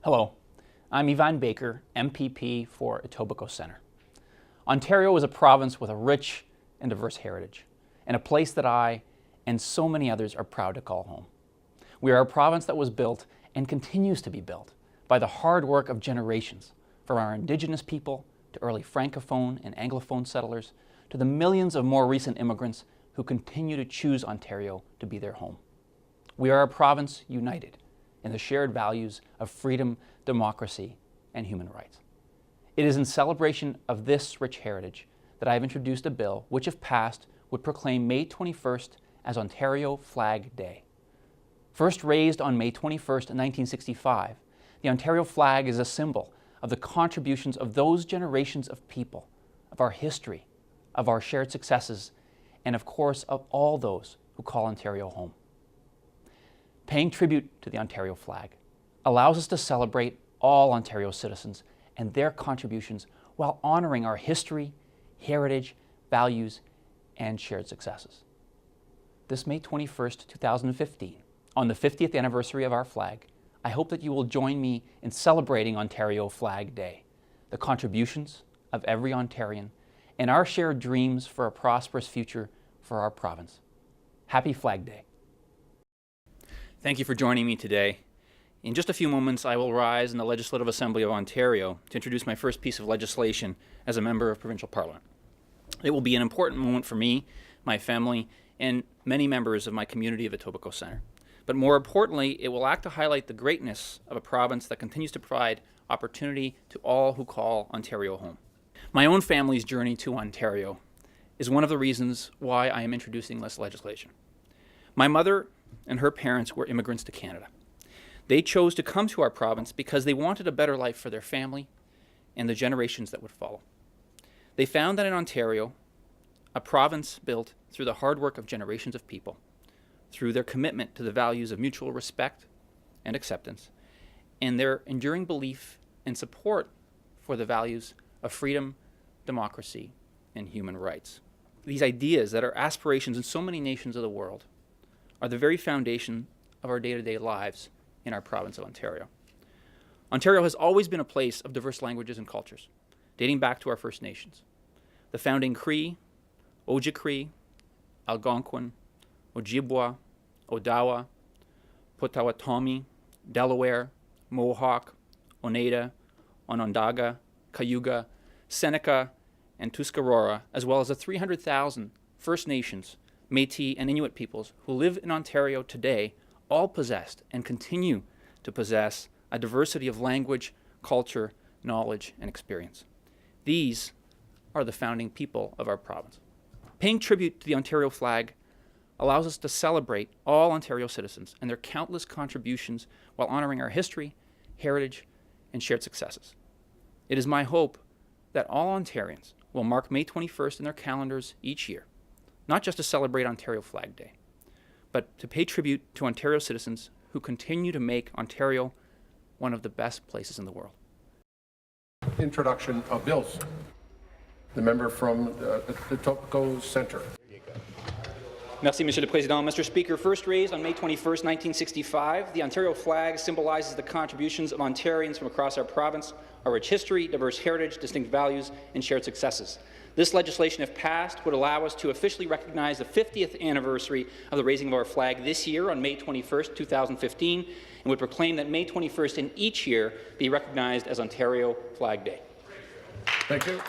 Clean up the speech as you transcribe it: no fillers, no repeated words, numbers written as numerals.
Hello, I'm Yvan Baker, MPP for Etobicoke Centre. Ontario is a province with a rich and diverse heritage, and a place that I and so many others are proud to call home. We are a province that was built and continues to be built by the hard work of generations, from our Indigenous people to early Francophone and Anglophone settlers, to the millions of more recent immigrants who continue to choose Ontario to be their home. We are a province united in the shared values of freedom, democracy, and human rights. It is in celebration of this rich heritage that I have introduced a bill which, if passed, would proclaim May 21st as Ontario Flag Day. First raised on May 21st, 1965, the Ontario flag is a symbol of the contributions of those generations of people, of our history, of our shared successes, and of course of all those who call Ontario home. Paying tribute to the Ontario flag allows us to celebrate all Ontario citizens and their contributions while honoring our history, heritage, values, and shared successes. This May 21st, 2015, on the 50th anniversary of our flag, I hope that you will join me in celebrating Ontario Flag Day, the contributions of every Ontarian, and our shared dreams for a prosperous future for our province. Happy Flag Day. Thank you for joining me today. In just a few moments, I will rise in the Legislative Assembly of Ontario to introduce my first piece of legislation as a member of Provincial Parliament. It will be an important moment for me, my family, and many members of my community of Etobicoke Centre. But more importantly, it will act to highlight the greatness of a province that continues to provide opportunity to all who call Ontario home. My own family's journey to Ontario is one of the reasons why I am introducing this legislation. My mother and her parents were immigrants to Canada. They chose to come to our province because they wanted a better life for their family and the generations that would follow. They found that in Ontario, a province built through the hard work of generations of people, through their commitment to the values of mutual respect and acceptance, and their enduring belief and support for the values of freedom, democracy, and human rights. These ideas that are aspirations in so many nations of the world are the very foundation of our day-to-day lives in our province of Ontario. Ontario has always been a place of diverse languages and cultures, dating back to our First Nations. The founding Cree, Ojibwe, Algonquin, Ojibwa, Odawa, Potawatomi, Delaware, Mohawk, Oneida, Onondaga, Cayuga, Seneca, and Tuscarora, as well as the 300,000 First Nations, Métis, and Inuit peoples who live in Ontario today, all possessed and continue to possess a diversity of language, culture, knowledge, and experience. These are the founding people of our province. Paying tribute to the Ontario flag allows us to celebrate all Ontario citizens and their countless contributions while honoring our history, heritage, and shared successes. It is my hope that all Ontarians will mark May 21st in their calendars each year, not just to celebrate Ontario Flag Day, but to pay tribute to Ontario citizens who continue to make Ontario one of the best places in the world. Introduction of bills. The member from the Etobicoke Centre. Merci, Monsieur le Président. Mr. Speaker, first raised on May 21st, 1965, the Ontario flag symbolizes the contributions of Ontarians from across our province, our rich history, diverse heritage, distinct values, and shared successes. This legislation, if passed, would allow us to officially recognize the 50th anniversary of the raising of our flag this year on May 21st, 2015, and would proclaim that May 21st in each year be recognized as Ontario Flag Day. Thank you.